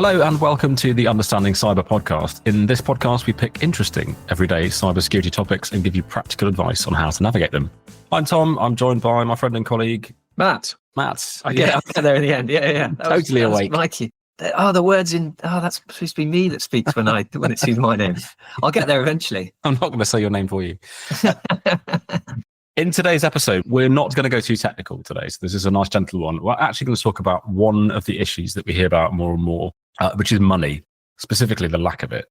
Hello and welcome to the Understanding Cyber podcast. In this podcast, we pick interesting, everyday cybersecurity topics and give you practical advice on how to navigate them. I'm Tom. I'm joined by my friend and colleague, Matt. Matt. I'll get there in the end. Yeah. Totally awake. Mikey. The words in, that's supposed to be me that speaks when it sees my name. I'll get there eventually. I'm not going to say your name for you. In today's episode, we're not going to go too technical today. So this is a nice, gentle one. We're actually going to talk about one of the issues that we hear about more and more, which is money, specifically the lack of it.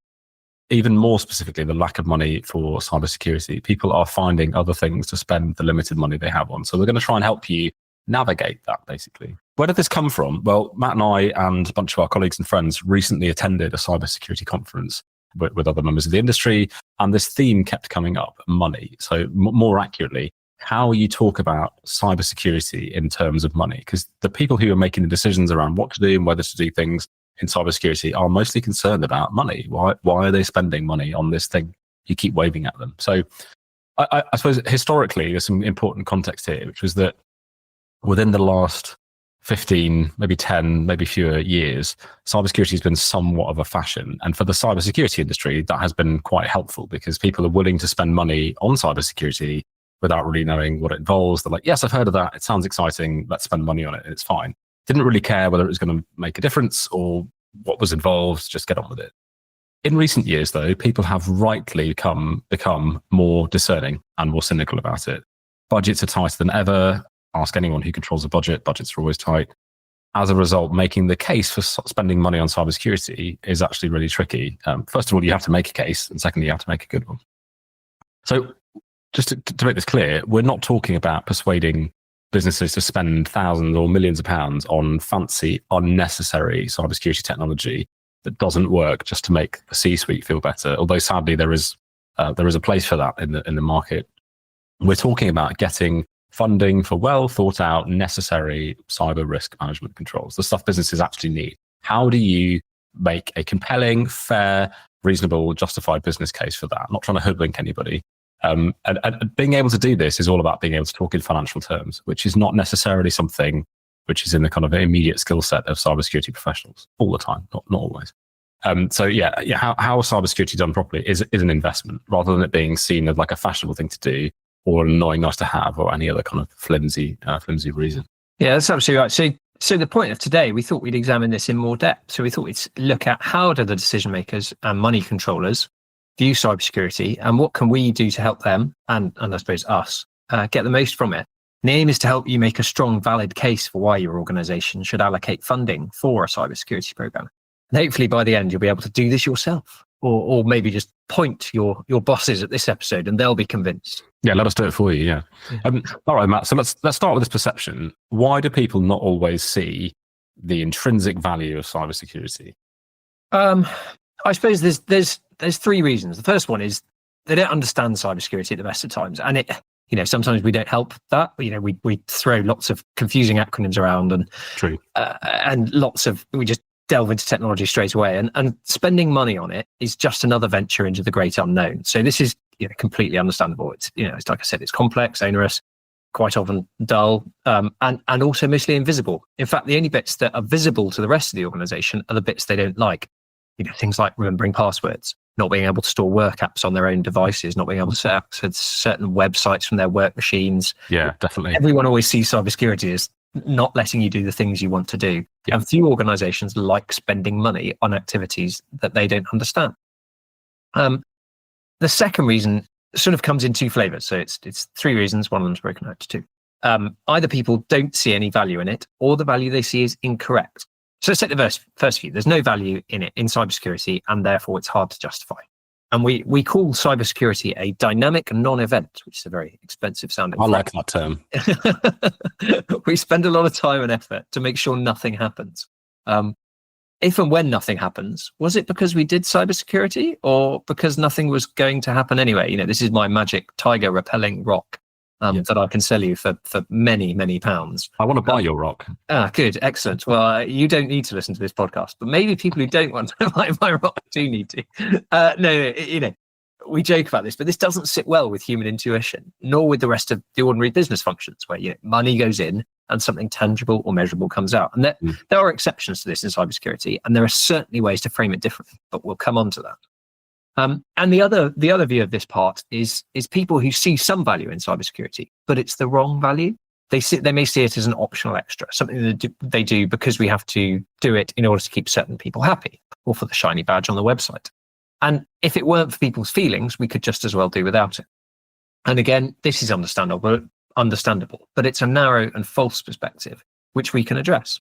Even more specifically, the lack of money for cybersecurity. People are finding other things to spend the limited money they have on. So we're going to try and help you navigate that, basically. Where did this come from? Well, Matt and I and a bunch of our colleagues and friends recently attended a cybersecurity conference with other members of the industry. And this theme kept coming up, money. So more accurately, how you talk about cybersecurity in terms of money. Because the people who are making the decisions around what to do and whether to do things in cybersecurity are mostly concerned about money. Why are they spending money on this thing you keep waving at them? So I suppose historically, there's some important context here, which was that within the last 15, maybe 10, maybe fewer years, cybersecurity has been somewhat of a fashion. And for the cybersecurity industry, that has been quite helpful because people are willing to spend money on cybersecurity without really knowing what it involves. They're like, yes, I've heard of that. It sounds exciting. Let's spend money on it. And it's fine. Didn't really care whether it was going to make a difference or what was involved. Just get on with it. In recent years, though, people have rightly become more discerning and more cynical about it. Budgets are tighter than ever. Ask anyone who controls a budget. Budgets are always tight. As a result, making the case for spending money on cybersecurity is actually really tricky. First of all, you have to make a case. And secondly, you have to make a good one. So just to make this clear, we're not talking about persuading businesses to spend thousands or millions of pounds on fancy, unnecessary cybersecurity technology that doesn't work just to make the C-suite feel better. Although sadly, there is a place for that in the market. We're talking about getting funding for well thought out, necessary cyber risk management controls, the stuff businesses actually need. How do you make a compelling, fair, reasonable, justified business case for that? I'm not trying to hoodwink anybody. And being able to do this is all about being able to talk in financial terms, which is not necessarily something which is in the kind of immediate skill set of cybersecurity professionals all the time, not always. How cybersecurity done properly is an investment rather than it being seen as like a fashionable thing to do or an annoying nice to have or any other kind of flimsy reason. Yeah, that's absolutely right. So the point of today, we thought we'd examine this in more depth. So we thought we'd look at how do the decision makers and money controllers view cybersecurity and what can we do to help them and I suppose us get the most from it. And the aim is to help you make a strong, valid case for why your organization should allocate funding for a cybersecurity program. And hopefully by the end, you'll be able to do this yourself or maybe just point your bosses at this episode and they'll be convinced. Yeah, let us do it for you. Yeah. All right, Matt. So let's start with this perception. Why do people not always see the intrinsic value of cybersecurity? I suppose there's three reasons. The first one is they don't understand cybersecurity at the best of times, and sometimes we don't help that. We throw lots of confusing acronyms around and True. And we just delve into technology straight away, and spending money on it is just another venture into the great unknown. So this is completely understandable. It's like I said, it's complex, onerous, quite often dull, and also mostly invisible. In fact, the only bits that are visible to the rest of the organization are the bits they don't like. Things like remembering passwords, not being able to store work apps on their own devices, not being able to access certain websites from their work machines. Yeah, definitely. Everyone always sees cybersecurity as not letting you do the things you want to do. Yeah. And few organizations like spending money on activities that they don't understand. The second reason sort of comes in two flavors. So it's three reasons. One of them's broken out to two. Either people don't see any value in it or the value they see is incorrect. So let's take the first view. There's no value in it in cybersecurity, and therefore it's hard to justify. And we call cybersecurity a dynamic non-event, which is a very expensive sounding I like that term. We spend a lot of time and effort to make sure nothing happens. If and when nothing happens, was it because we did cybersecurity or because nothing was going to happen anyway? This is my magic tiger repelling rock. That I can sell you for many, many pounds. I want to buy your rock. Good. Excellent. Well, you don't need to listen to this podcast, but maybe people who don't want to buy my rock do need to. We joke about this, but this doesn't sit well with human intuition, nor with the rest of the ordinary business functions where money goes in and something tangible or measurable comes out. And there are exceptions to this in cybersecurity, and there are certainly ways to frame it differently, but we'll come on to that. And the other view of this part is people who see some value in cybersecurity, but it's the wrong value. They may see it as an optional extra, something that they do because we have to do it in order to keep certain people happy, or for the shiny badge on the website. And if it weren't for people's feelings, we could just as well do without it. And again, this is understandable, but it's a narrow and false perspective, which we can address.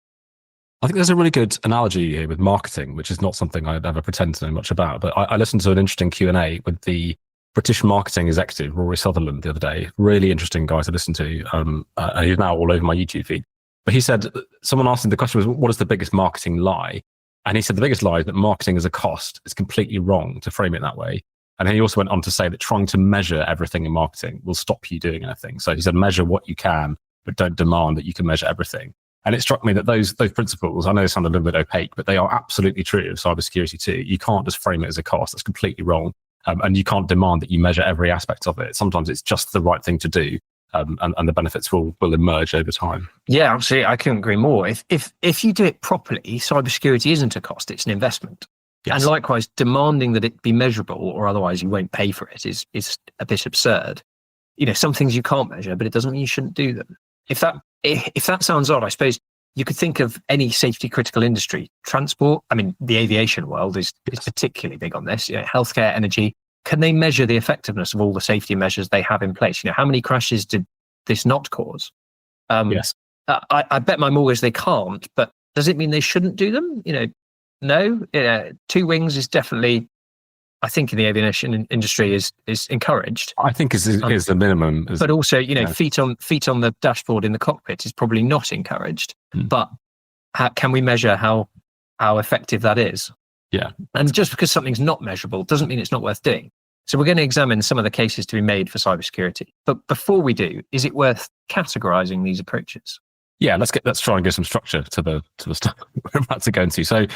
I think there's a really good analogy here with marketing, which is not something I'd ever pretend to know much about. But I listened to an interesting Q&A with the British marketing executive, Rory Sutherland, the other day. Really interesting guy to listen to. And he's now all over my YouTube feed. But he said, someone asked him, the question was, what is the biggest marketing lie? And he said, the biggest lie is that marketing is a cost. It's completely wrong to frame it that way. And then he also went on to say that trying to measure everything in marketing will stop you doing anything. So he said, measure what you can, but don't demand that you can measure everything. And it struck me that those principles, I know they sound a little bit opaque, but they are absolutely true of cybersecurity too. You can't just frame it as a cost. That's completely wrong. And you can't demand that you measure every aspect of it. Sometimes it's just the right thing to do. And the benefits will emerge over time. Yeah, absolutely. I couldn't agree more. If you do it properly, cybersecurity isn't a cost, it's an investment. Yes. And likewise, demanding that it be measurable or otherwise you won't pay for it is a bit absurd. Some things you can't measure, but it doesn't mean you shouldn't do them. If that sounds odd, I suppose you could think of any safety critical industry. Transport, the aviation world is particularly big on this. Healthcare, energy. Can they measure the effectiveness of all the safety measures they have in place? How many crashes did this not cause? Yes. I bet my mortgage they can't, but does it mean they shouldn't do them? No. 2 wings is definitely, I think, in the aviation industry is encouraged. I think is the minimum. But also, feet on the dashboard in the cockpit is probably not encouraged. But can we measure how effective that is? Yeah. And just because something's not measurable doesn't mean it's not worth doing. So we're going to examine some of the cases to be made for cybersecurity. But before we do, is it worth categorizing these approaches? Yeah, let's try and give some structure to the stuff we're about to go into. So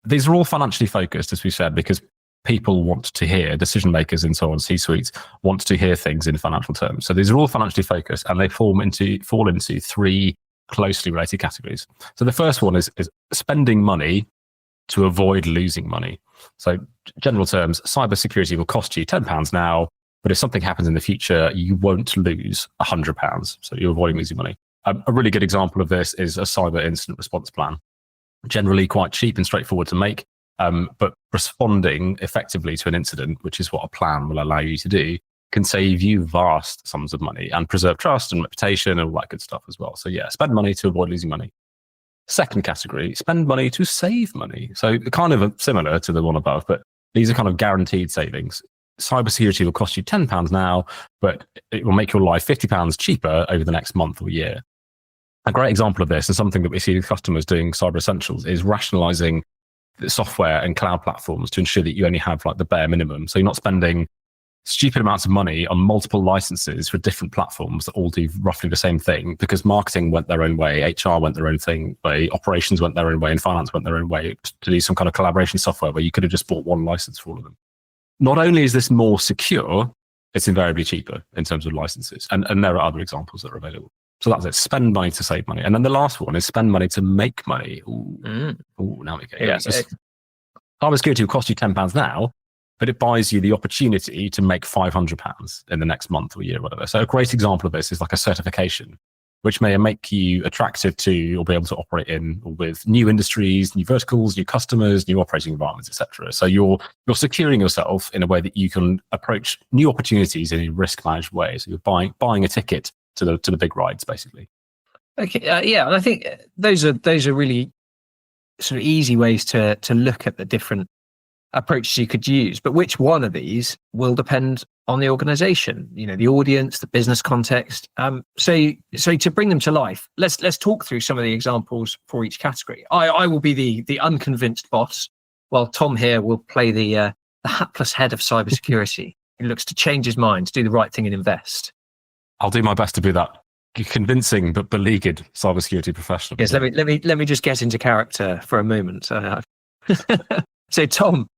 these are all financially focused, as we said, because people want to hear, decision makers and so on, C-suites want to hear things in financial terms. So these are all financially focused, and they fall into 3 closely related categories. So the first one is spending money to avoid losing money. So general terms, cybersecurity will cost you £10 now, but if something happens in the future, you won't lose £100. So you're avoiding losing money. A really good example of this is a cyber incident response plan. Generally quite cheap and straightforward to make, but responding effectively to an incident, which is what a plan will allow you to do, can save you vast sums of money and preserve trust and reputation and all that good stuff as well. So yeah, spend money to avoid losing money. Second category, spend money to save money. So kind of similar to the one above, but these are kind of guaranteed savings. Cybersecurity will cost you £10 now, but it will make your life £50 cheaper over the next month or year. A great example of this, and something that we see with customers doing Cyber Essentials, is rationalizing the software and cloud platforms to ensure that you only have like the bare minimum. So you're not spending stupid amounts of money on multiple licenses for different platforms that all do roughly the same thing, because marketing went their own way, HR went their own way, operations went their own way, and finance went their own way to do some kind of collaboration software where you could have just bought one license for all of them. Not only is this more secure, it's invariably cheaper in terms of licenses. And there are other examples that are available. So that's it. Spend money to save money. And then the last one is spend money to make money. Ooh, now we go. Yeah, so cybersecurity will cost you £10 now, but it buys you the opportunity to make £500 in the next month or year or whatever. So a great example of this is like a certification, which may make you attractive to or be able to operate in or with new industries, new verticals, new customers, new operating environments, etc. So you're securing yourself in a way that you can approach new opportunities in a risk managed way. So you're buying a ticket to the big rides, basically. Okay, yeah, and I think those are really sort of easy ways to look at the different approaches you could use. But which one of these will depend on the organization, the audience, the business context. So to bring them to life, let's talk through some of the examples for each category. I will be the unconvinced boss, while Tom here will play the hapless head of cybersecurity who looks to change his mind, to do the right thing and invest. I'll do my best to be that convincing but beleaguered cybersecurity professional. Yes, let me just get into character for a moment. So Tom,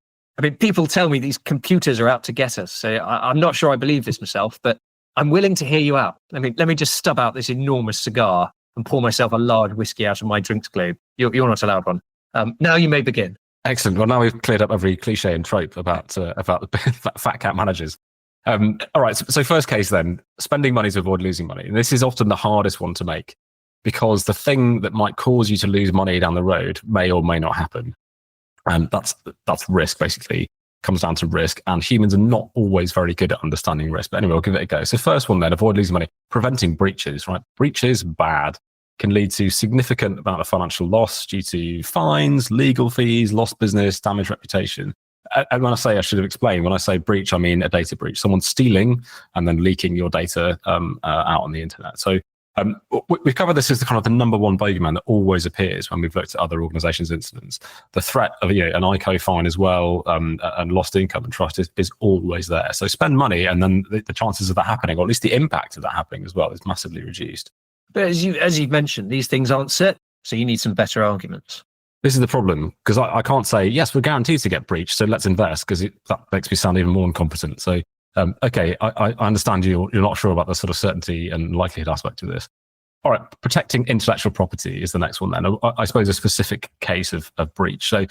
people tell me these computers are out to get us. So I'm not sure I believe this myself, but I'm willing to hear you out. Let me just stub out this enormous cigar and pour myself a large whiskey out of my drinks globe. You're not allowed one. Now you may begin. Excellent. Well, now we've cleared up every cliche and trope about fat cat managers. All right. So first case then, spending money to avoid losing money. And this is often the hardest one to make because the thing that might cause you to lose money down the road may or may not happen. And that's risk, basically. Comes down to risk, and humans are not always very good at understanding risk. But anyway, we'll give it a go. So first one then, avoid losing money. Preventing breaches, right? Breaches, bad. Can lead to significant amount of financial loss due to fines, legal fees, lost business, damaged reputation. And when I should have explained, when I say breach, I mean a data breach. Someone stealing and then leaking your data out on the internet. So we've covered this as the number one bogeyman that always appears when we've looked at other organizations' incidents. The threat of an ICO fine as well, and lost income and trust is always there. So spend money, and then the chances of that happening, or at least the impact of that happening as well, is massively reduced. But as you've mentioned, these things aren't set, so you need some better arguments. This is the problem, because I can't say, yes, we're guaranteed to get breached, so let's invest, because that makes me sound even more incompetent. So okay, I understand you're not sure about the sort of certainty and likelihood aspect of this. All right, protecting intellectual property is the next one then. I suppose a specific case of breach. So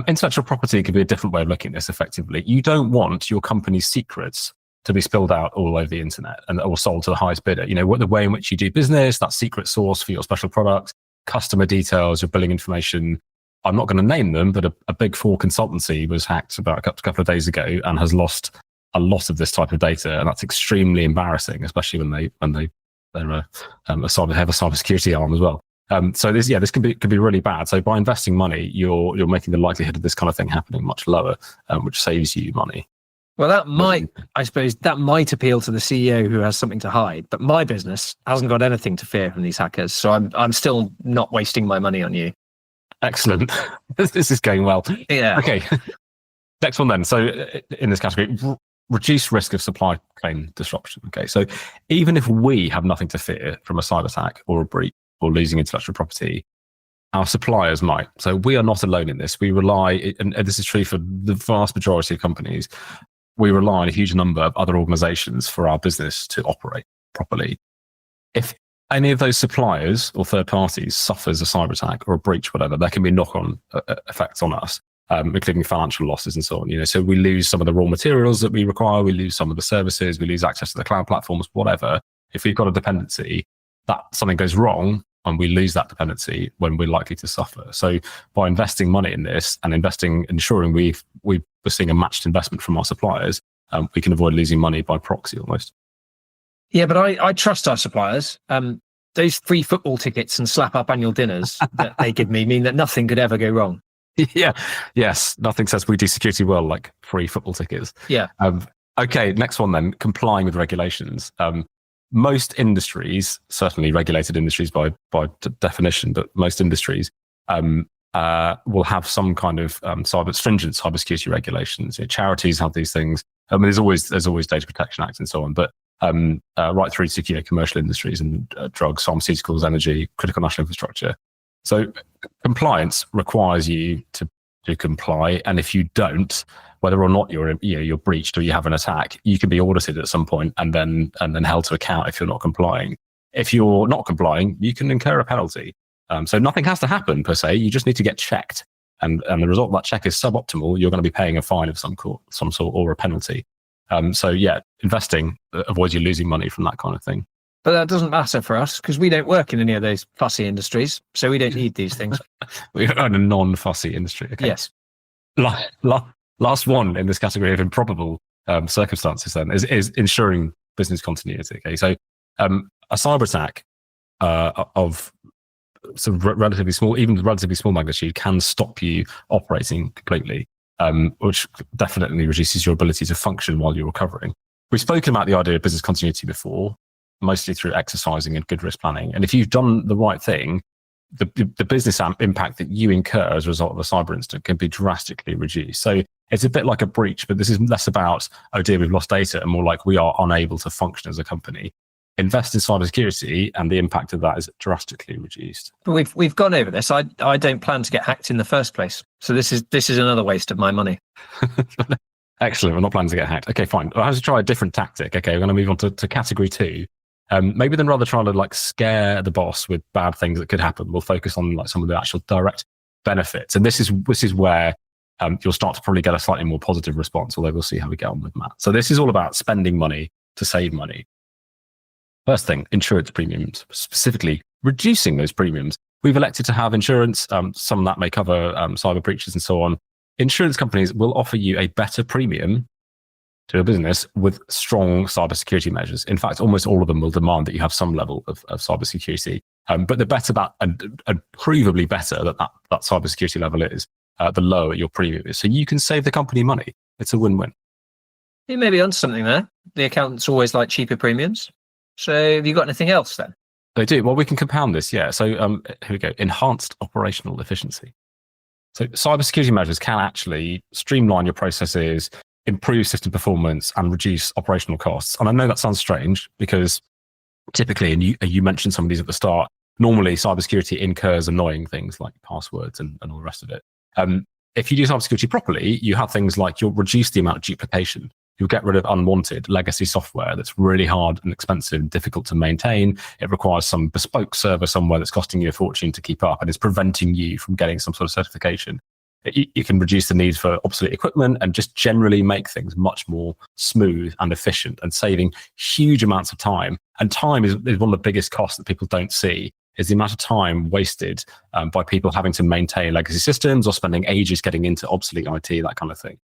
intellectual property could be a different way of looking at this effectively. You don't want your company's secrets to be spilled out all over the internet or sold to the highest bidder. The way in which you do business, that secret source for your special product, customer details, your billing information. I'm not going to name them, but a Big Four consultancy was hacked about a couple of days ago and has lost a lot of this type of data, and that's extremely embarrassing, especially when they have a cybersecurity arm as well. So this could be really bad. So by investing money, you're making the likelihood of this kind of thing happening much lower, which saves you money. Well, that might appeal to the CEO who has something to hide, but my business hasn't got anything to fear from these hackers. So I'm still not wasting my money on you. Excellent. This is going well. Yeah. Okay. Next one then. So in this category, reduce risk of supply chain disruption. Okay. So even if we have nothing to fear from a cyber attack or a breach or losing intellectual property, our suppliers might. So we are not alone in this. We rely, and this is true for the vast majority of companies, we rely on a huge number of other organizations for our business to operate properly. If any of those suppliers or third parties suffers a cyber attack or a breach, whatever, there can be knock-on effects on us, including financial losses and so on. So we lose some of the raw materials that we require, we lose some of the services, we lose access to the cloud platforms, whatever. If we've got a dependency, that something goes wrong and we lose that dependency, when we're likely to suffer. So by investing money in this and ensuring we're seeing a matched investment from our suppliers, we can avoid losing money by proxy almost. Yeah, but I trust our suppliers. Those free football tickets and slap up annual dinners that they give me mean that nothing could ever go wrong. Yeah. Yes. Nothing says we do security well like free football tickets. Yeah. Okay. Next one then, complying with regulations. Most industries, certainly regulated industries by definition, but most industries will have some kind of stringent cybersecurity regulations. Charities have these things. There's always Data Protection Act and so on, but right through to commercial industries and drugs, pharmaceuticals, energy, critical national infrastructure. So compliance requires you to comply, and if you don't, whether or not you're breached or you have an attack, you can be audited at some point and then held to account if you're not complying. If you're not complying, you can incur a penalty. So nothing has to happen per se. You just need to get checked, and the result of that check is suboptimal. You're going to be paying a fine of some sort or a penalty. So yeah, investing avoids you losing money from that kind of thing. But that doesn't matter for us because we don't work in any of those fussy industries, so we don't need these things. We're in a non-fussy industry. Okay. Yes. Last one in this category of improbable circumstances then is ensuring business continuity. Okay, so a cyber attack of sort of relatively small, even relatively small magnitude, can stop you operating completely, which definitely reduces your ability to function while you're recovering. We've spoken about the idea of business continuity before, mostly through exercising and good risk planning. And if you've done the right thing, the business impact that you incur as a result of a cyber incident can be drastically reduced. So it's a bit like a breach, but this is less about, oh dear, we've lost data, and more like we are unable to function as a company. Invest in cybersecurity, and the impact of that is drastically reduced. But we've gone over this. I don't plan to get hacked in the first place, so this is another waste of my money. Excellent. We're not planning to get hacked. Okay, fine. I have to try a different tactic. Okay, we're going to move on to category 2. Maybe then rather trying to like scare the boss with bad things that could happen, we'll focus on like some of the actual direct benefits. And this is where you'll start to probably get a slightly more positive response, although we'll see how we get on with Matt. So this is all about spending money to save money. First thing, insurance premiums, specifically reducing those premiums. We've elected to have insurance. Some of that may cover cyber breaches and so on. Insurance companies will offer you a better premium to a business with strong cybersecurity measures. In fact, almost all of them will demand that you have some level of cybersecurity. But the better that, and provably better that cybersecurity level is, the lower your premium is. So you can save the company money. It's a win-win. You may be onto something there. The accountants always like cheaper premiums. So have you got anything else then? They do. Well, we can compound this, yeah. So here we go. Enhanced operational efficiency. So cybersecurity measures can actually streamline your processes, improve system performance, and reduce operational costs. And I know that sounds strange because typically, and you mentioned some of these at the start, normally cybersecurity incurs annoying things like passwords and all the rest of it. If you do cybersecurity properly, you have things like you'll reduce the amount of duplication. You'll get rid of unwanted legacy software that's really hard and expensive and difficult to maintain. It requires some bespoke server somewhere that's costing you a fortune to keep up and is preventing you from getting some sort of certification. You can reduce the need for obsolete equipment and just generally make things much more smooth and efficient and saving huge amounts of time. And time is one of the biggest costs that people don't see, is the amount of time wasted by people having to maintain legacy systems or spending ages getting into obsolete IT, that kind of thing.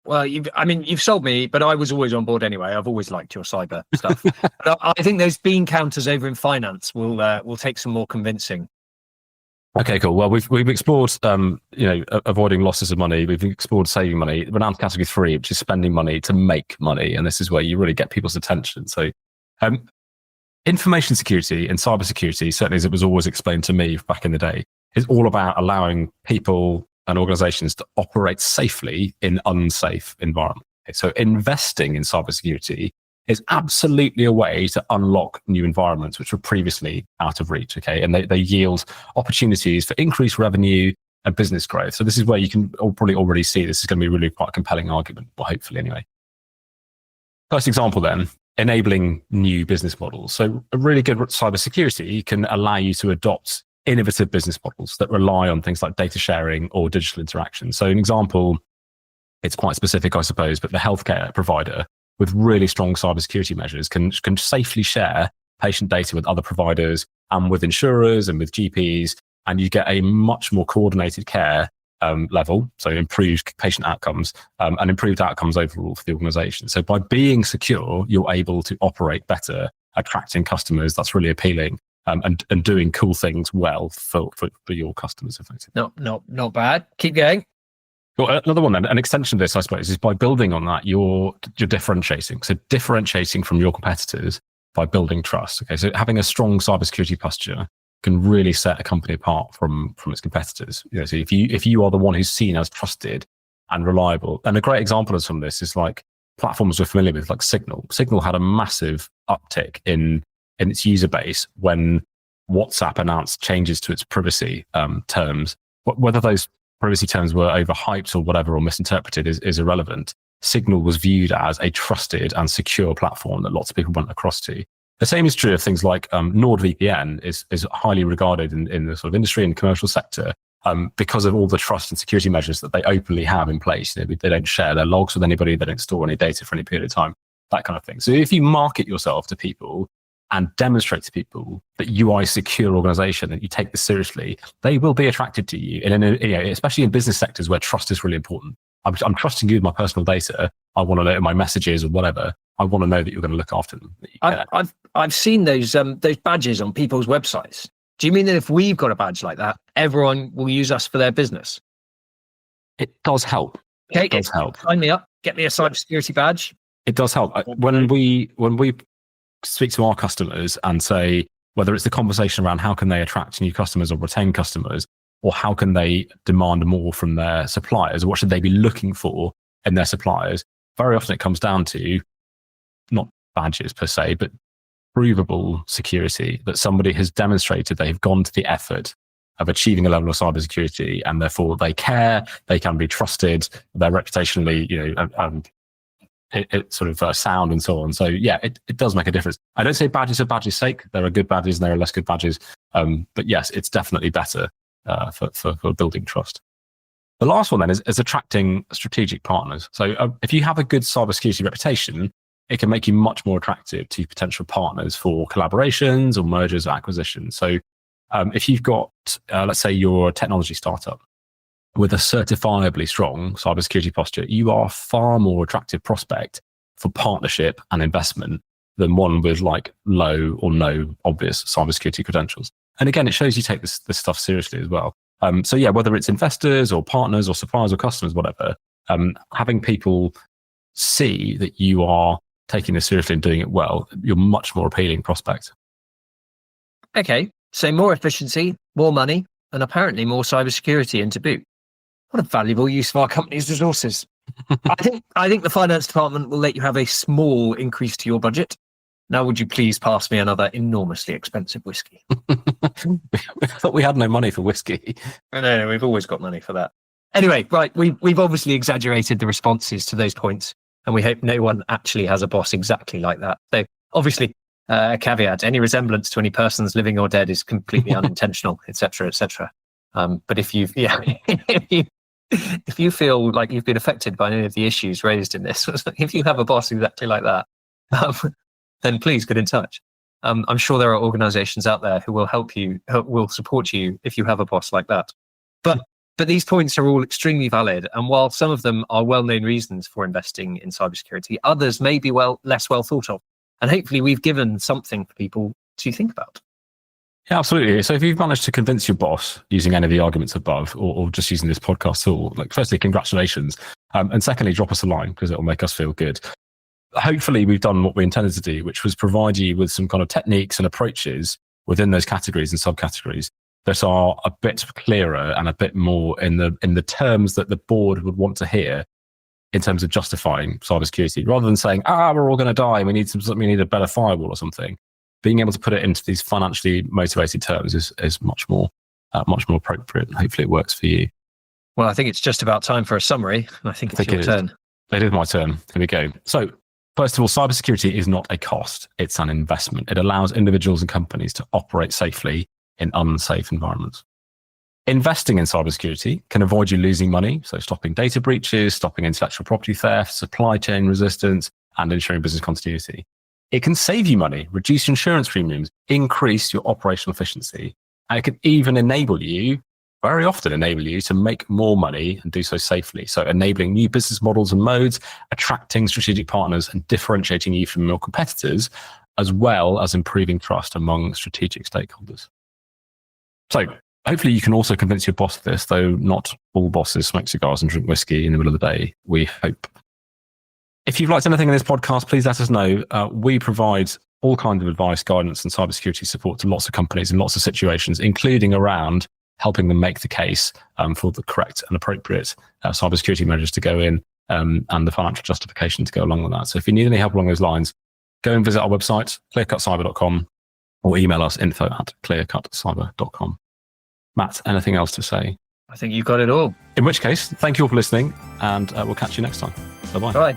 Well, you've sold me, but I was always on board anyway. I've always liked your cyber stuff. But I think those bean counters over in finance will take some more convincing. Okay, cool. Well, we've explored, avoiding losses of money. We've explored saving money. We're down to category 3, which is spending money to make money, and this is where you really get people's attention. So, information security and cybersecurity, certainly as it was always explained to me back in the day, is all about allowing people and organizations to operate safely in unsafe environments. Okay, so investing in cybersecurity is absolutely a way to unlock new environments which were previously out of reach. Okay, and they yield opportunities for increased revenue and business growth. So this is where you can probably already see this is going to be really quite a compelling argument, well, hopefully anyway. First example then, enabling new business models. So a really good cybersecurity can allow you to adopt innovative business models that rely on things like data sharing or digital interaction. So an example, it's quite specific, I suppose, but the healthcare provider with really strong cybersecurity measures can safely share patient data with other providers and with insurers and with GPs, and you get a much more coordinated care level, so improved patient outcomes and improved outcomes overall for the organization. So by being secure, you're able to operate better, attracting customers. That's really appealing. And doing cool things well for your customers, effectively. Not bad. Keep going. Well, another one then, an extension of this, I suppose, is by building on that, you're differentiating. So differentiating from your competitors by building trust. Okay, so having a strong cybersecurity posture can really set a company apart from its competitors. So if you are the one who's seen as trusted and reliable, and a great example of some of this is like platforms we're familiar with, like Signal. Signal had a massive uptick in its user base when WhatsApp announced changes to its privacy terms. Whether those privacy terms were overhyped or whatever, or misinterpreted is irrelevant. Signal was viewed as a trusted and secure platform that lots of people went across to. The same is true of things like NordVPN is highly regarded in the sort of industry and commercial sector because of all the trust and security measures that they openly have in place. They don't share their logs with anybody. They don't store any data for any period of time, that kind of thing. So if you market yourself to people and demonstrate to people that you are a secure organization and you take this seriously, they will be attracted to you. And especially in business sectors where trust is really important. I'm trusting you with my personal data. I want to know my messages or whatever. I want to know that you're going to look after them. I've seen those badges on people's websites. Do you mean that if we've got a badge like that, everyone will use us for their business? It does help. Okay, it does help. Sign me up. Get me a cybersecurity badge. It does help. When we speak to our customers and say, whether it's the conversation around how can they attract new customers or retain customers, or how can they demand more from their suppliers, or what should they be looking for in their suppliers, very often it comes down to not badges per se, but provable security, that somebody has demonstrated they've gone to the effort of achieving a level of cybersecurity, and therefore they care, they can be trusted, they're reputationally, sort of sound and so on. So yeah, it does make a difference. I don't say badges for badges' sake. There are good badges and there are less good badges. But yes, it's definitely better for building trust. The last one then is attracting strategic partners. So if you have a good cybersecurity reputation, it can make you much more attractive to potential partners for collaborations or mergers or acquisitions. So if you've got, let's say you're a technology startup with a certifiably strong cybersecurity posture, you are a far more attractive prospect for partnership and investment than one with like low or no obvious cybersecurity credentials. And again, it shows you take this stuff seriously as well. So yeah, whether it's investors or partners or suppliers or customers, whatever, having people see that you are taking this seriously and doing it well, you're much more appealing prospect. Okay, so more efficiency, more money, and apparently more cybersecurity and to boot. What a valuable use of our company's resources. I think the finance department will let you have a small increase to your budget. Now, would you please pass me another enormously expensive whiskey? I thought we had no money for whiskey. No, we've always got money for that. Anyway, right, we've obviously exaggerated the responses to those points, and we hope no one actually has a boss exactly like that. So obviously, a caveat, any resemblance to any persons living or dead is completely unintentional, etc., etc. But if you feel like you've been affected by any of the issues raised in this, if you have a boss exactly like that, then please get in touch. I'm sure there are organizations out there who will help you, will support you if you have a boss like that. But these points are all extremely valid. And while some of them are well-known reasons for investing in cybersecurity, others may be less well thought of. And hopefully we've given something for people to think about. Yeah, absolutely. So if you've managed to convince your boss using any of the arguments above or just using this podcast tool, like firstly, congratulations. And secondly, drop us a line because it will make us feel good. Hopefully we've done what we intended to do, which was provide you with some kind of techniques and approaches within those categories and subcategories that are a bit clearer and a bit more in the terms that the board would want to hear in terms of justifying cybersecurity, rather than saying, we're all going to die, we need a better firewall or something. Being able to put it into these financially motivated terms is much more appropriate, and hopefully it works for you. Well, I think it's just about time for a summary. I think it's your turn. It is my turn. Here we go. So first of all, cybersecurity is not a cost. It's an investment. It allows individuals and companies to operate safely in unsafe environments. Investing in cybersecurity can avoid you losing money, so stopping data breaches, stopping intellectual property theft, supply chain resistance, and ensuring business continuity. It can save you money, reduce your insurance premiums, increase your operational efficiency, and it can even very often enable you to make more money and do so safely. So enabling new business models and modes, attracting strategic partners and differentiating you from your competitors, as well as improving trust among strategic stakeholders. So hopefully you can also convince your boss of this, though not all bosses smoke cigars and drink whiskey in the middle of the day, we hope. If you've liked anything in this podcast, please let us know. We provide all kinds of advice, guidance, and cybersecurity support to lots of companies in lots of situations, including around helping them make the case for the correct and appropriate cybersecurity measures to go in and the financial justification to go along with that. So if you need any help along those lines, go and visit our website, clearcutcyber.com, or email us info@clearcutcyber.com. Matt, anything else to say? I think you've got it all. In which case, thank you all for listening, and we'll catch you next time. Bye-bye. Bye.